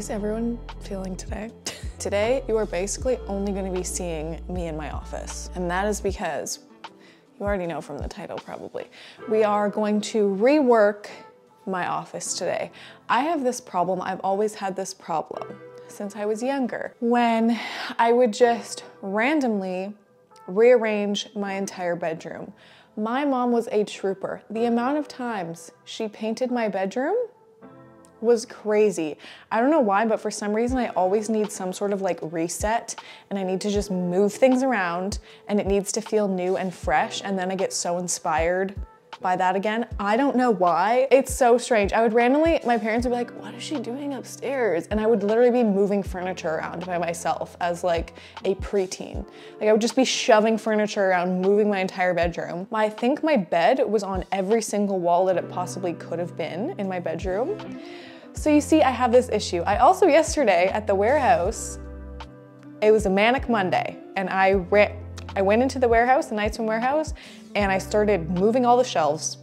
is everyone feeling today? Today, you are basically only going to be seeing me in my office. And that is because, you already know from the title probably, we are going to rework my office today. I have this problem, I've always had this problem since I was younger, when I would just randomly rearrange my entire bedroom. My mom was a trooper. The amount of times she painted my bedroom was crazy. I don't know why, but for some reason I always need some sort of like reset, and I need to just move things around, and it needs to feel new and fresh, and then I get so inspired by that again. I don't know why. It's so strange. I would randomly, my parents would be like, what is she doing upstairs? And I would literally be moving furniture around by myself as like a preteen. Like I would just be shoving furniture around, moving my entire bedroom. I think my bed was on every single wall that it possibly could have been in my bedroom. So you see, I have this issue. I also yesterday at the warehouse, it was a manic Monday, and I went into the warehouse, the night swim warehouse, and I started moving all the shelves.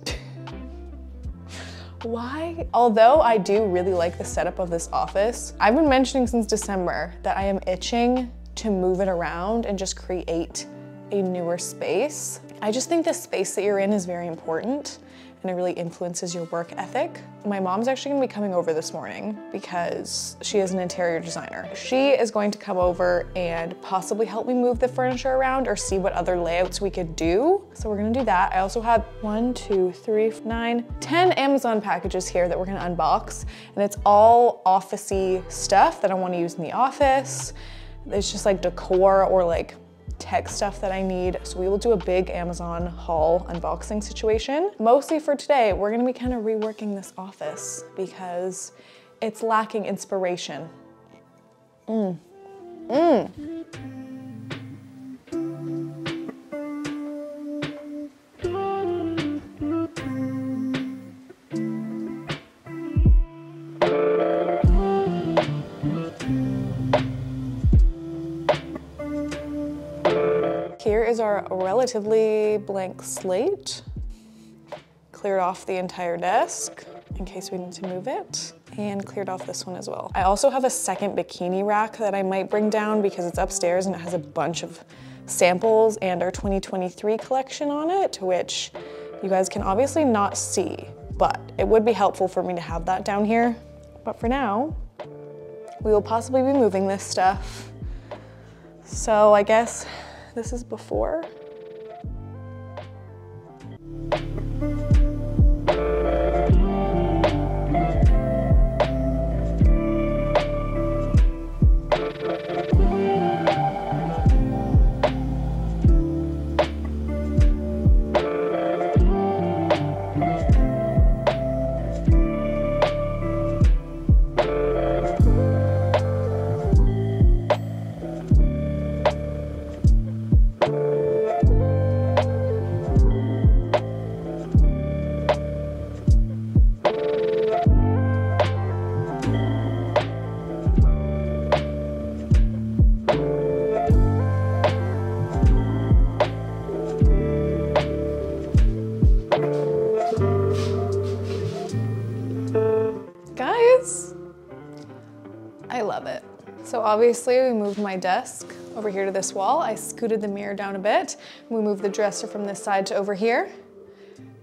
Why? Although I do really like the setup of this office, I've been mentioning since December that I am itching to move it around and just create a newer space. I just think the space that you're in is very important, and it really influences your work ethic. My mom's actually gonna be coming over this morning because she is an interior designer. She is going to come over and possibly help me move the furniture around or see what other layouts we could do. So we're gonna do that. I also have 1, 2, 3, 9, 10 Amazon packages here that we're gonna unbox, and it's all office-y stuff that I wanna use in the office. It's just like decor or like tech stuff that I need. So we will do a big Amazon haul unboxing situation. Mostly for today, we're gonna be kind of reworking this office because it's lacking inspiration. Here is our relatively blank slate. Cleared off the entire desk in case we need to move it, and cleared off this one as well. I also have a second bikini rack that I might bring down because it's upstairs and it has a bunch of samples and our 2023 collection on it, which you guys can obviously not see, but it would be helpful for me to have that down here. But for now, we will possibly be moving this stuff. So I guess this is before. I love it. So obviously we moved my desk over here to this wall. I scooted the mirror down a bit. We moved the dresser from this side to over here.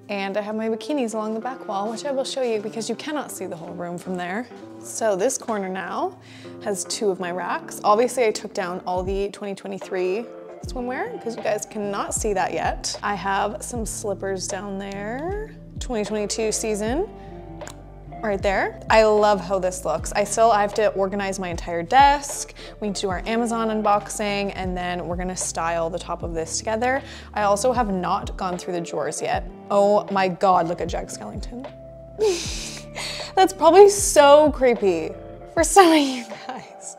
And I have my bikinis along the back wall, which I will show you because you cannot see the whole room from there. So this corner now has 2 of my racks. Obviously I took down all the 2023 swimwear because you guys cannot see that yet. I have some slippers down there, 2022 season. Right there. I love how this looks. I have to organize my entire desk. We need to do our Amazon unboxing, and then we're gonna style the top of this together. I also have not gone through the drawers yet. Oh my God, look at Jack Skellington. That's probably so creepy for some of you guys.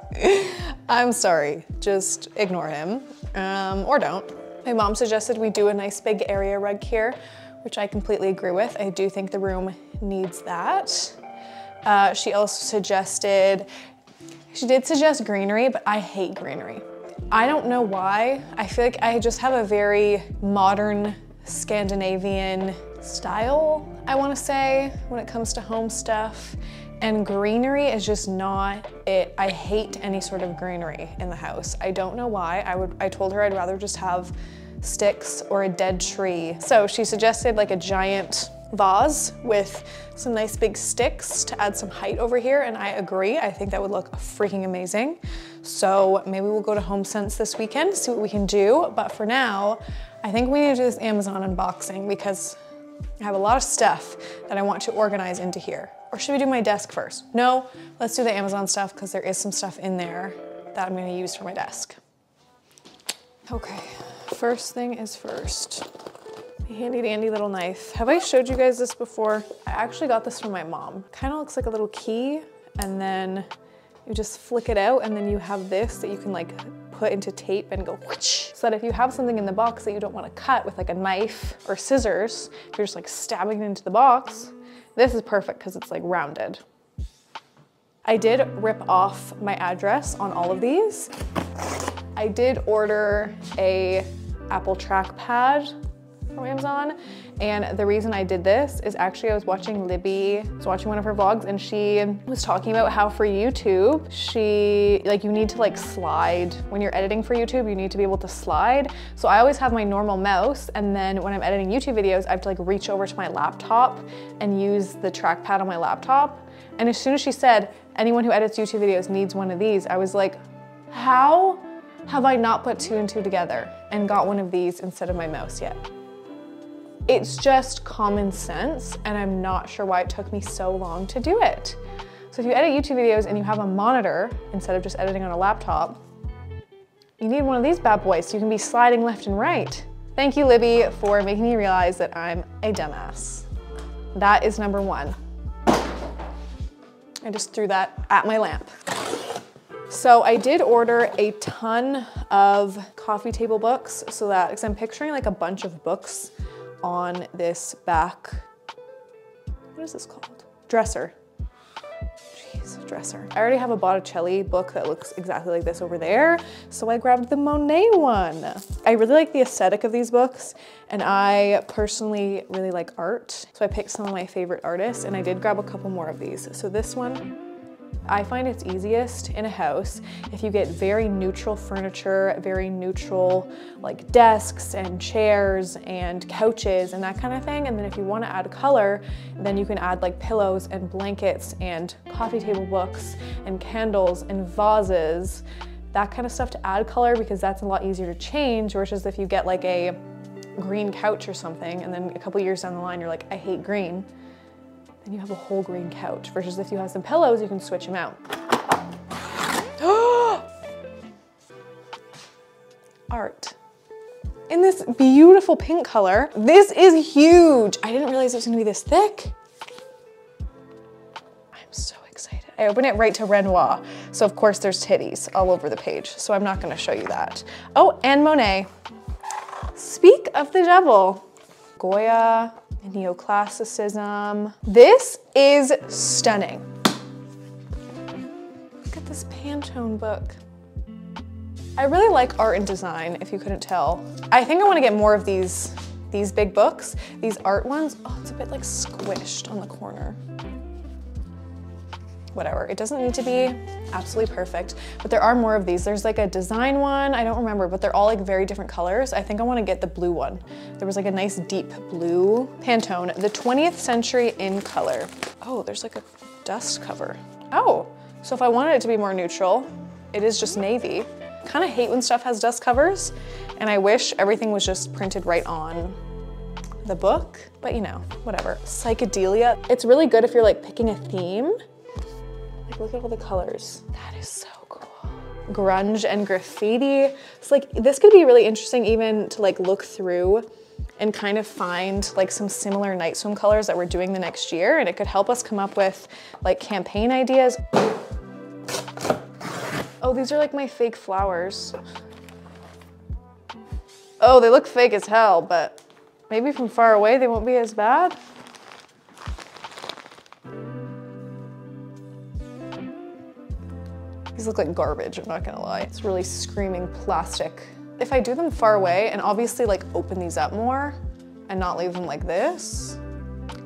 I'm sorry, just ignore him, or don't. My mom suggested we do a nice big area rug here, which I completely agree with. I do think the room needs that. She also did suggest greenery, but I hate greenery. I don't know why. I feel like I just have a very modern Scandinavian style, I wanna say, when it comes to home stuff. And greenery is just not it. I hate any sort of greenery in the house. I don't know why. I told her I'd rather just have sticks or a dead tree. So she suggested like a giant vase with some nice big sticks to add some height over here, and I agree. I think that would look freaking amazing. So maybe we'll go to HomeSense this weekend, see what we can do. But for now, I think we need to do this Amazon unboxing because I have a lot of stuff that I want to organize into here. Or should we do my desk first? No, let's do the Amazon stuff because there is some stuff in there that I'm gonna use for my desk. Okay, first thing is first. Handy dandy little knife. Have I showed you guys this before? I actually got this from my mom. Kind of looks like a little key, and then you just flick it out, and then you have this that you can like put into tape and go whoosh, so that if you have something in the box that you don't want to cut with like a knife or scissors, if you're just like stabbing it into the box, this is perfect because it's like rounded. I did rip off my address on all of these. I did order a Apple trackpad from Amazon, and the reason I did this is actually I was watching Libby, I was watching one of her vlogs, and she was talking about how for YouTube, you need to like slide. When you're editing for YouTube, you need to be able to slide. So I always have my normal mouse, and then when I'm editing YouTube videos, I have to like reach over to my laptop and use the trackpad on my laptop. And as soon as she said, anyone who edits YouTube videos needs one of these, I was like, how have I not put two and two together and got one of these instead of my mouse yet? It's just common sense, and I'm not sure why it took me so long to do it. So if you edit YouTube videos and you have a monitor instead of just editing on a laptop, you need one of these bad boys so you can be sliding left and right. Thank you, Libby, for making me realize that I'm a dumbass. That is number one. I just threw that at my lamp. So I did order a ton of coffee table books so that, because I'm picturing like a bunch of books on this back, what is this called? Dresser. Jeez, dresser. I already have a Botticelli book that looks exactly like this over there, so I grabbed the Monet one. I really like the aesthetic of these books, and I personally really like art, so I picked some of my favorite artists, and I did grab a couple more of these. So this one, I find it's easiest in a house if you get very neutral furniture, very neutral like desks and chairs and couches and that kind of thing. And then if you want to add color, then you can add like pillows and blankets and coffee table books and candles and vases, that kind of stuff to add color, because that's a lot easier to change versus if you get like a green couch or something and then a couple years down the line you're like, I hate green. Then you have a whole green couch, versus if you have some pillows, you can switch them out. Art. In this beautiful pink color. This is huge. I didn't realize it was gonna be this thick. I'm so excited. I opened it right to Renoir. So of course there's titties all over the page. So I'm not gonna show you that. Oh, and Monet. Speak of the devil. Goya. Neoclassicism. This is stunning. Look at this Pantone book. I really like art and design, if you couldn't tell. I think I want to get more of these big books. These art ones, oh, it's a bit like squished on the corner. Whatever, it doesn't need to be absolutely perfect, but there are more of these. There's like a design one, I don't remember, but they're all like very different colors. I think I want to get the blue one. There was like a nice deep blue Pantone, the 20th century in color. Oh, there's like a dust cover. Oh, so if I wanted it to be more neutral, it is just navy. Kind of hate when stuff has dust covers, and I wish everything was just printed right on the book, but you know, whatever. Psychedelia, it's really good if you're like picking a theme. Like, look at all the colors. That is so cool. Grunge and graffiti. It's like, this could be really interesting even to like look through and kind of find like some similar night swim colors that we're doing the next year, and it could help us come up with like campaign ideas. Oh, these are like my fake flowers. Oh, they look fake as hell, but maybe from far away they won't be as bad. These look like garbage, I'm not gonna lie. It's really screaming plastic. If I do them far away and obviously like open these up more and not leave them like this,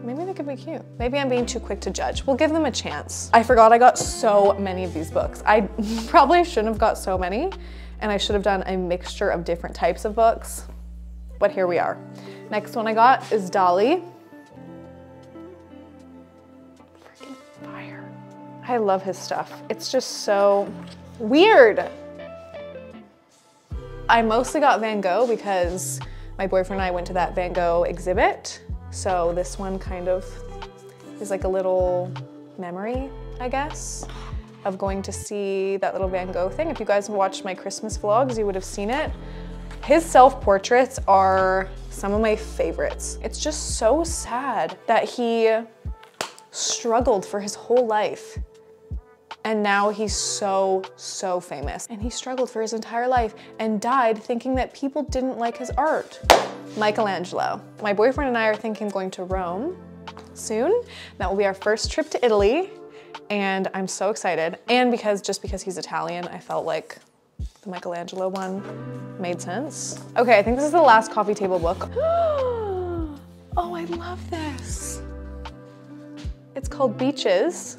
maybe they could be cute. Maybe I'm being too quick to judge. We'll give them a chance. I forgot I got so many of these books. I probably shouldn't have got so many, and I should have done a mixture of different types of books, but here we are. Next one I got is Dolly. Freaking fire. I love his stuff. It's just so weird. I mostly got Van Gogh because my boyfriend and I went to that Van Gogh exhibit. So this one kind of is like a little memory, I guess, of going to see that little Van Gogh thing. If you guys have watched my Christmas vlogs, you would have seen it. His self-portraits are some of my favorites. It's just so sad that he struggled for his whole life. And now he's so, so famous. And he struggled for his entire life and died thinking that people didn't like his art. Michelangelo. My boyfriend and I are thinking of going to Rome soon. That will be our first trip to Italy. And I'm so excited. And just because he's Italian, I felt like the Michelangelo one made sense. Okay, I think this is the last coffee table book. Oh, I love this. It's called Beaches.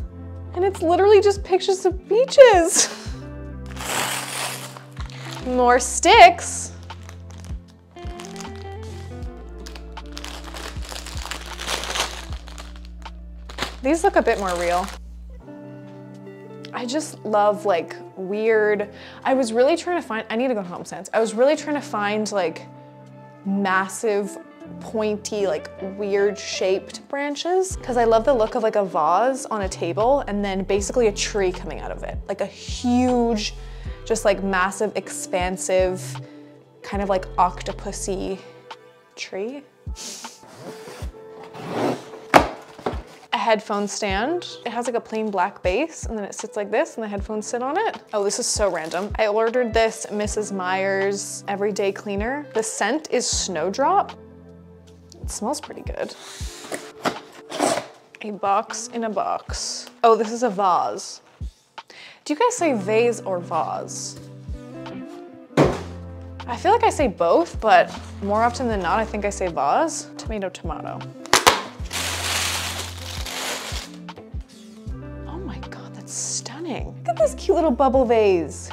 And it's literally just pictures of beaches. More sticks. These look a bit more real. I just love like weird, I was really trying to find, I need to go to Home Sense. I was really trying to find like massive, pointy, like weird shaped branches because I love the look of like a vase on a table and then basically a tree coming out of it. Like a huge, just like massive, expansive, kind of like octopusy tree. A headphone stand. It has like a plain black base and then it sits like this and the headphones sit on it. Oh, this is so random. I ordered this Mrs. Meyer's Everyday Cleaner. The scent is Snowdrop. It smells pretty good. A box in a box. Oh, this is a vase. Do you guys say vase or vase? I feel like I say both, but more often than not, I think I say vase. Tomato, tomato. Oh my God, that's stunning. Look at this cute little bubble vase.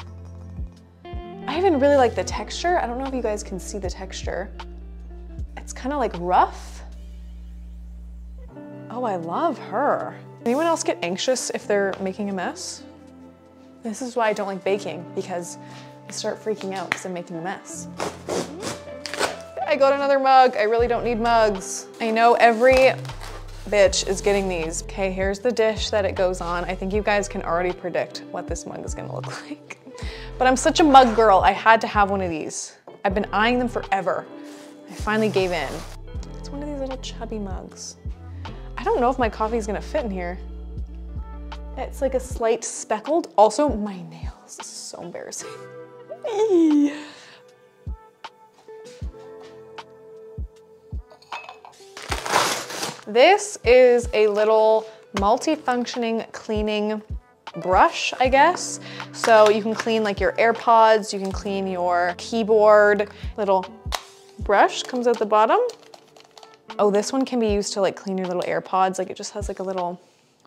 I even really like the texture. I don't know if you guys can see the texture. It's kind of like rough. Oh, I love her. Anyone else get anxious if they're making a mess? This is why I don't like baking, because I start freaking out because I'm making a mess. I got another mug. I really don't need mugs. I know every bitch is getting these. Okay, here's the dish that it goes on. I think you guys can already predict what this mug is gonna look like. But I'm such a mug girl. I had to have one of these. I've been eyeing them forever. I finally gave in. It's one of these little chubby mugs. I don't know if my coffee is gonna fit in here. It's like a slight speckled. Also, my nails. This is so embarrassing. This is a little multi-functioning cleaning brush, I guess. So you can clean like your AirPods, you can clean your keyboard. Little brush comes out the bottom. Oh, this one can be used to like clean your little AirPods. Like it just has like a little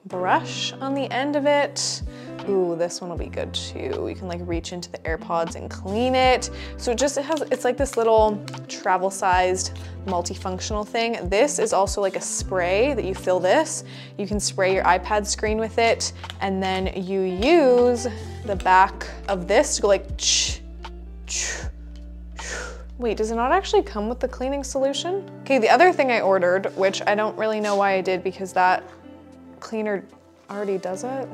brush on the end of it. Ooh, this one will be good too. You can like reach into the AirPods and clean it. So it's like this little travel sized multifunctional thing. This is also like a spray that you fill this. You can spray your iPad screen with it and then you use the back of this to go like ch, ch. Wait, does it not actually come with the cleaning solution? Okay, the other thing I ordered, which I don't really know why I did because that cleaner already does it.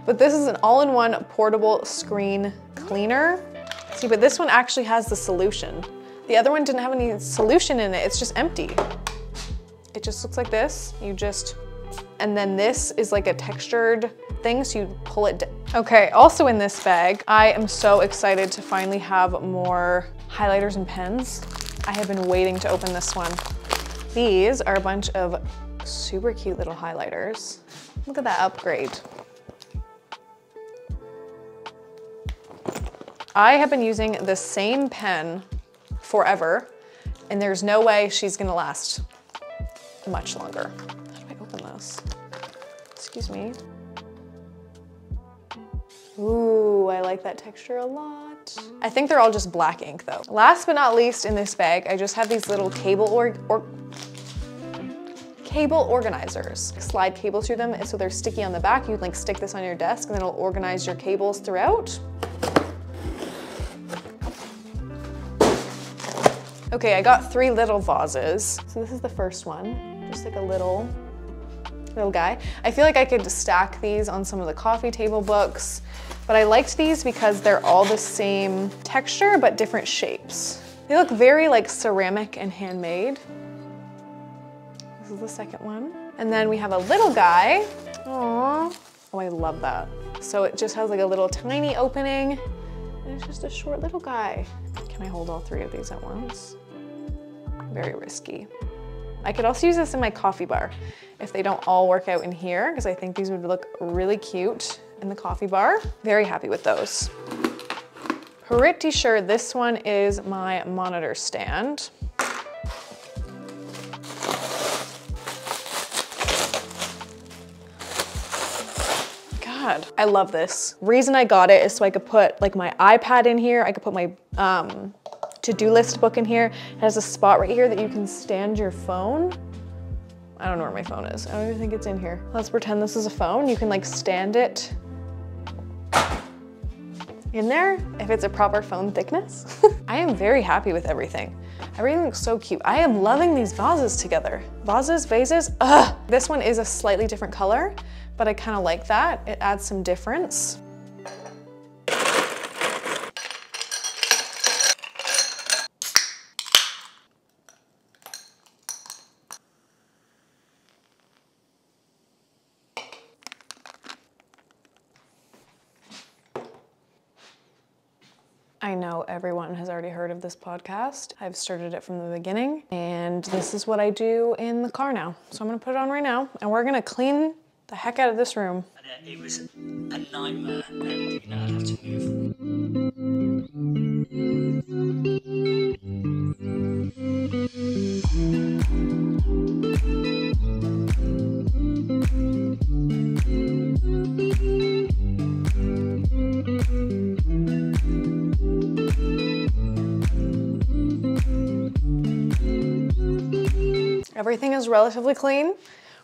But this is an all-in-one portable screen cleaner. See, but this one actually has the solution. The other one didn't have any solution in it, it's just empty. It just looks like this. And then this is like a textured thing, so you pull it down. Okay, also in this bag, I am so excited to finally have more highlighters and pens. I have been waiting to open this one. These are a bunch of super cute little highlighters. Look at that upgrade. I have been using the same pen forever, and there's no way she's gonna last much longer. Excuse me. Ooh, I like that texture a lot. I think they're all just black ink though. Last but not least in this bag, I just have these little cable organizers. Slide cables through them so they're sticky on the back. You can like stick this on your desk and then it'll organize your cables throughout. Okay, I got 3 little vases. So this is the first one, just like a little guy. I feel like I could stack these on some of the coffee table books, but I liked these because they're all the same texture, but different shapes. They look very like ceramic and handmade. This is the second one. And then we have a little guy. Aww. Oh, I love that. So it just has like a little tiny opening and it's just a short little guy. Can I hold all 3 of these at once? Very risky. I could also use this in my coffee bar if they don't all work out in here, because I think these would look really cute in the coffee bar. Very happy with those. Pretty sure this one is my monitor stand. God, I love this. Reason I got it is so I could put like my iPad in here. I could put my to-do list book in here. It has a spot right here that you can stand your phone. I don't know where my phone is. I don't even think it's in here. Let's pretend this is a phone. You can like stand it in there if it's a proper phone thickness. I am very happy with everything. Everything looks so cute. I am loving these vases together. Vases, ugh. This one is a slightly different color, but I kind of like that. It adds some difference. I know everyone has already heard of this podcast. I've started it from the beginning, and this is what I do in the car now. So I'm gonna put it on right now, and we're gonna clean the heck out of this room. It was a nightmare, and you know, I had to move. Everything is relatively clean.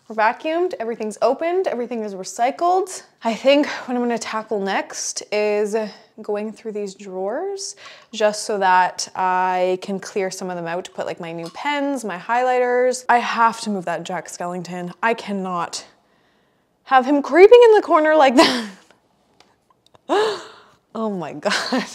We're vacuumed, everything's opened, everything is recycled. I think what I'm gonna tackle next is going through these drawers just so that I can clear some of them out to put like my new pens, my highlighters. I have to move that Jack Skellington. I cannot have him creeping in the corner like that. Oh my God.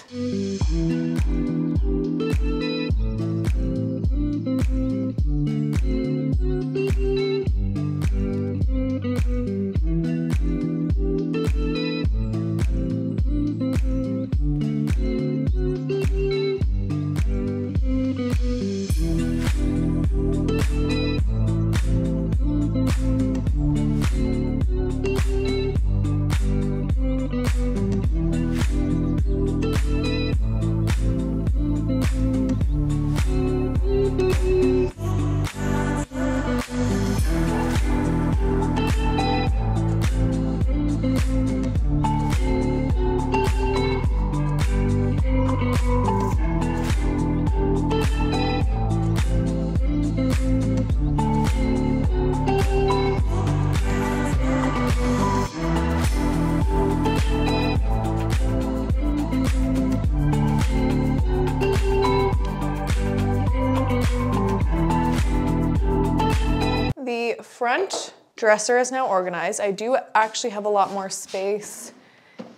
The front dresser is now organized. I do actually have a lot more space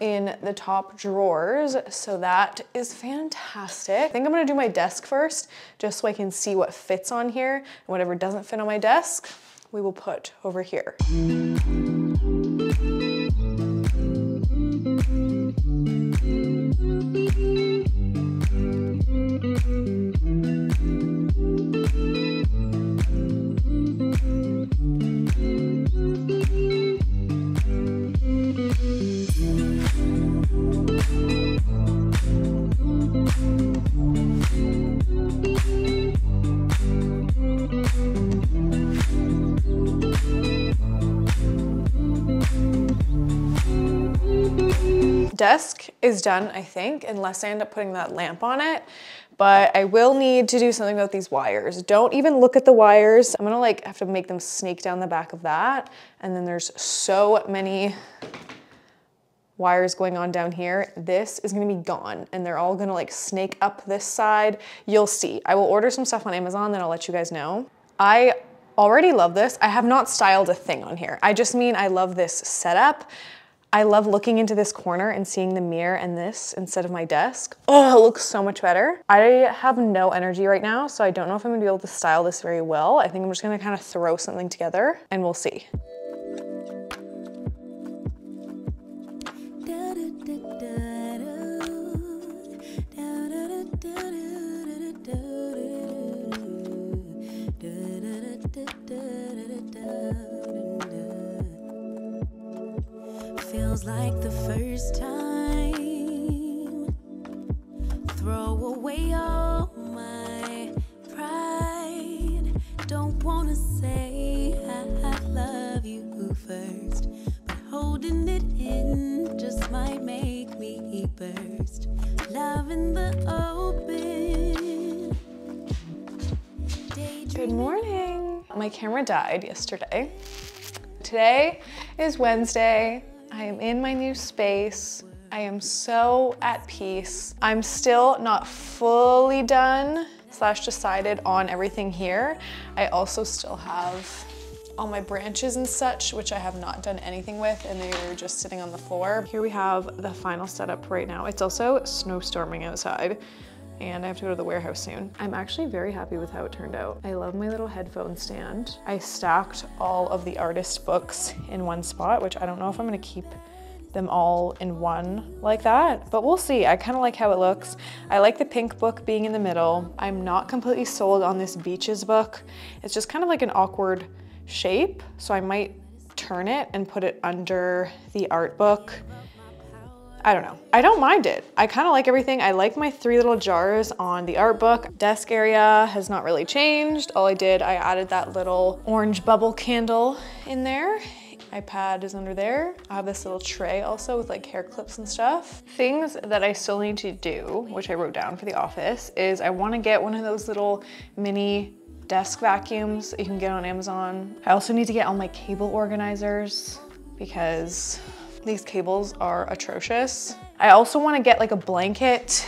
in the top drawers, so that is fantastic. I think I'm gonna do my desk first, just so I can see what fits on here, and whatever doesn't fit on my desk, we will put over here. desk is done, I think, unless I end up putting that lamp on it. But I will need to do something about these wires. Don't even look at the wires. I'm gonna like have to make them snake down the back of that. And then there's so many wires going on down here. This is gonna be gone and they're all gonna like snake up this side. You'll see. I will order some stuff on Amazon, then I'll let you guys know. I already love this. I have not styled a thing on here. I just mean I love this setup. I love looking into this corner and seeing the mirror and this instead of my desk. Oh, it looks so much better. I have no energy right now, so I don't know if I'm gonna be able to style this very well. I think I'm just gonna kind of throw something together and we'll see. Feels like the first time. Throw away all my pride. Don't wanna say I love you first, but holding it in just might make me burst. Love in the open. Good morning. My camera died yesterday. Today is Wednesday. I am in my new space. I am so at peace. I'm still not fully done / decided on everything here. I also still have all my branches and such, which I have not done anything with, and they're just sitting on the floor. Here we have the final setup right now. It's also snowstorming outside, and I have to go to the warehouse soon. I'm actually very happy with how it turned out. I love my little headphone stand. I stacked all of the artist books in one spot, which I don't know if I'm gonna keep them all in one like that, but we'll see. I kind of like how it looks. I like the pink book being in the middle. I'm not completely sold on this beaches book. It's just kind of like an awkward shape, so I might turn it and put it under the art book. I don't know. I don't mind it. I kind of like everything. I like my 3 little jars on the art book. Desk area has not really changed. All I did, I added that little orange bubble candle in there. iPad is under there. I have this little tray also with like hair clips and stuff. Things that I still need to do, which I wrote down for the office, is I want to get one of those little mini desk vacuums that you can get on Amazon. I also need to get all my cable organizers because these cables are atrocious. I also want to get like a blanket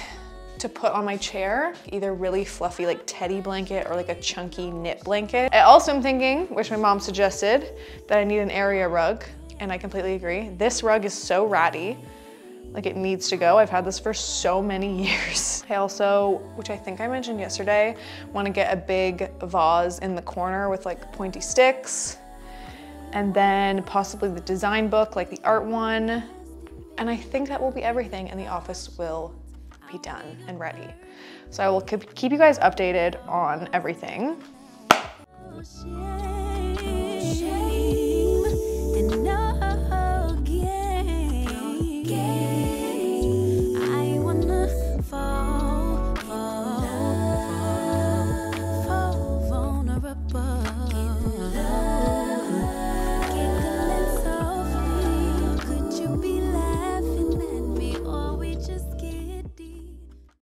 to put on my chair, either really fluffy like teddy blanket or like a chunky knit blanket. I also am thinking, which my mom suggested, that I need an area rug, and I completely agree. This rug is so ratty, like it needs to go. I've had this for so many years. I also, which I think I mentioned yesterday, want to get a big vase in the corner with like pointy sticks, and then possibly the design book, like the art one. And I think that will be everything, and the office will be done and ready. So I will keep you guys updated on everything. Oh, shit.